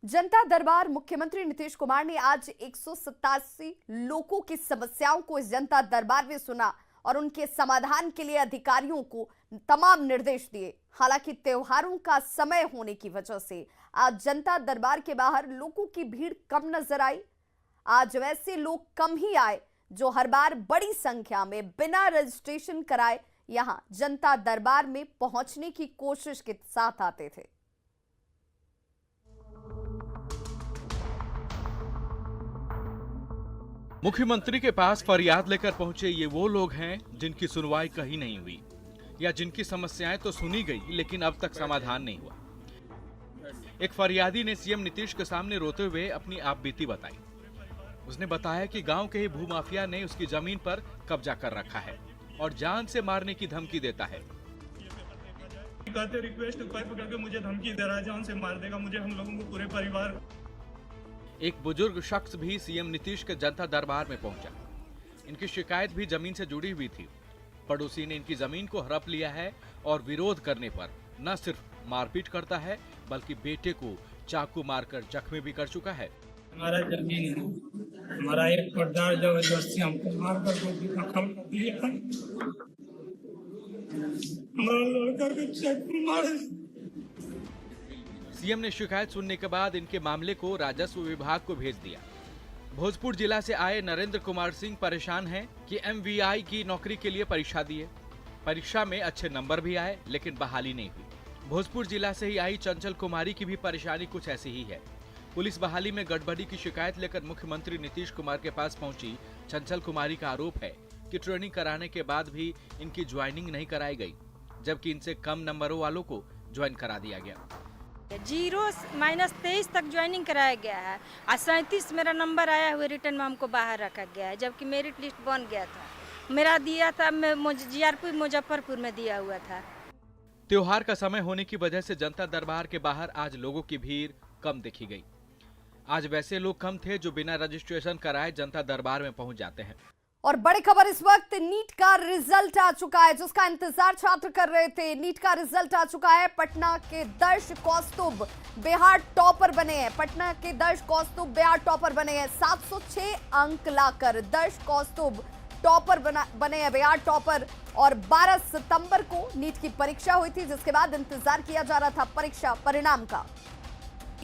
जनता दरबार मुख्यमंत्री नीतीश कुमार ने आज 187 लोगों की समस्याओं को इस जनता दरबार में सुना और उनके समाधान के लिए अधिकारियों को तमाम निर्देश दिए। हालांकि त्योहारों का समय होने की वजह से आज जनता दरबार के बाहर लोगों की भीड़ कम नजर आई। आज वैसे लोग कम ही आए जो हर बार बड़ी संख्या में बिना रजिस्ट्रेशन कराए यहां जनता दरबार में पहुंचने की कोशिश के साथ आते थे। मुख्यमंत्री के पास फरियाद लेकर पहुंचे ये वो लोग हैं जिनकी सुनवाई कहीं नहीं हुई या जिनकी समस्याएं तो सुनी गई लेकिन अब तक समाधान नहीं हुआ। एक फरियादी ने सीएम नीतीश के सामने रोते हुए अपनी आपबीती बताई। उसने बताया कि गांव के ही भूमाफिया ने उसकी जमीन पर कब्जा कर रखा है और जान से मारने की धमकी देता है। कहते रिक्वेस्ट ऊपर पकड़ के मुझे धमकी दे रहा है, जान से मार देगा मुझे, हम लोगों को, पूरे परिवार। एक बुजुर्ग शख्स भी सीएम नीतीश के जनता दरबार में पहुंचा। इनकी शिकायत भी जमीन से जुड़ी हुई थी। पड़ोसी ने इनकी जमीन को हड़प लिया है और विरोध करने पर न सिर्फ मारपीट करता है बल्कि बेटे को चाकू मारकर जख्मी भी कर चुका है। हमारा जमीन है, हमारा एक पट्टादार जबरदस्ती हमको मार कर खत्म कर दिया। हमारा लड़का को चाकू मारे। सीएम ने शिकायत सुनने के बाद इनके मामले को राजस्व विभाग को भेज दिया। भोजपुर जिला से आए नरेंद्र कुमार सिंह परेशान हैं कि एमवीआई की नौकरी के लिए परीक्षा दिए। परीक्षा में अच्छे नंबर भी आए लेकिन बहाली नहीं हुई। भोजपुर जिला से ही आई चंचल कुमारी की भी परेशानी कुछ ऐसी ही है। पुलिस बहाली में गड़बड़ी की शिकायत लेकर मुख्यमंत्री नीतीश कुमार के पास पहुंची चंचल कुमारी का आरोप है कि ट्रेनिंग कराने के बाद भी इनकी ज्वाइनिंग नहीं कराई गई, जबकि इनसे कम नंबरों वालों को ज्वाइन करा दिया गया। 0-23 तक ज्वाइनिंग कराया गया है और 37 मेरा नंबर आया हुआ रिटर्न में हमको बाहर रखा गया है, जबकि मेरिट लिस्ट बन गया था। मेरा दिया था जीआरपी मुजफ्फरपुर में दिया हुआ था। त्योहार का समय होने की वजह से जनता दरबार के बाहर आज लोगों की भीड़ कम देखी गई। आज वैसे लोग कम थे जो बिना रजिस्ट्रेशन कराए जनता दरबार में पहुंच जाते हैं। और बड़ी खबर इस वक्त नीट का रिजल्ट आ चुका है जिसका इंतजार छात्र कर रहे थे। नीट का रिजल्ट आ चुका है। पटना के दर्श कौस्तुभ बिहार टॉपर बने हैं। पटना के दर्श कौस्तुभ बिहार टॉपर बने हैं। 706 अंक लाकर दर्श कौस्तुभ टॉपर बने हैं, बिहार टॉपर। और 12 सितंबर को नीट की परीक्षा हुई थी जिसके बाद इंतजार किया जा रहा था परीक्षा परिणाम का।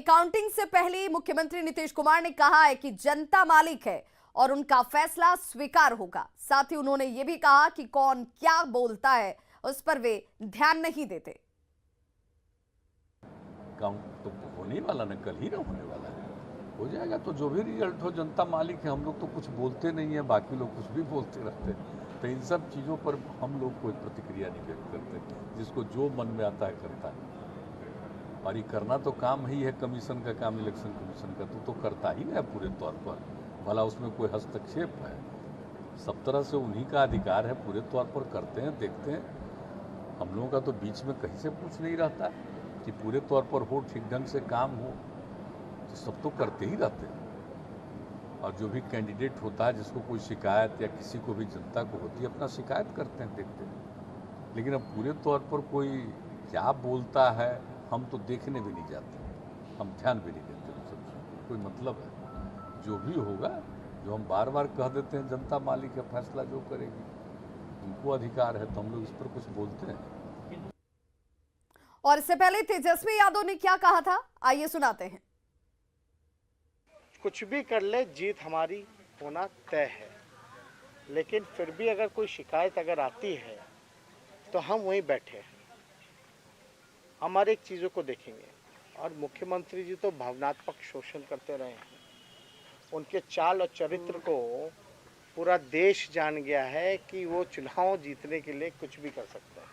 काउंटिंग से पहले मुख्यमंत्री नीतीश कुमार ने कहा है कि जनता मालिक है और उनका फैसला स्वीकार होगा। साथ ही उन्होंने यह भी कहा कि कौन क्या बोलता है उस पर वे ध्यान नहीं देते। काउंट तो होने वाला ना, कल ही ना होने वाला है, हो जाएगा। तो जो भी रिजल्ट हो, जनता मालिक है। हम लोग तो कुछ बोलते नहीं है, बाकी लोग कुछ भी बोलते रहते हैं। तो इन सब चीज़ों पर हम लोग कोई प्रतिक्रिया नहीं व्यक्त करते। जिसको जो मन में आता है करता है। और ये करना तो काम ही है कमीशन का काम, इलेक्शन कमीशन का तो करता ही है पूरे तौर पर। भला उसमें कोई हस्तक्षेप है? सब तरह से उन्हीं का अधिकार है, पूरे तौर पर करते हैं, देखते हैं। हम लोगों का तो बीच में कहीं से कुछ नहीं रहता कि पूरे तौर पर हो, ठीक ढंग से काम हो, तो सब तो करते ही रहते हैं। और जो भी कैंडिडेट होता है जिसको कोई शिकायत या किसी को भी जनता को होती है, अपना शिकायत करते हैं, देखते हैं। लेकिन अब पूरे तौर पर कोई क्या बोलता है हम तो देखने भी नहीं जाते, हम ध्यान भी नहीं देते। उन सब कोई मतलब है? जो भी होगा, जो हम बार बार कह देते हैं, जनता मालिक है, फैसला जो करेगी, उनको अधिकार है, तो हम लोग इस पर कुछ बोलते हैं। और इससे पहले तेजस्वी यादव ने क्या कहा था, आइए सुनाते हैं। कुछ भी कर ले, जीत हमारी होना तय है। लेकिन फिर भी अगर कोई शिकायत अगर आती है तो हम वहीं बैठे हैं, हम हर एक चीज़ों को देखेंगे। और मुख्यमंत्री जी तो भावनात्मक शोषण करते रहे हैं। उनके चाल और चरित्र को पूरा देश जान गया है कि वो चुनाव जीतने के लिए कुछ भी कर सकते हैं।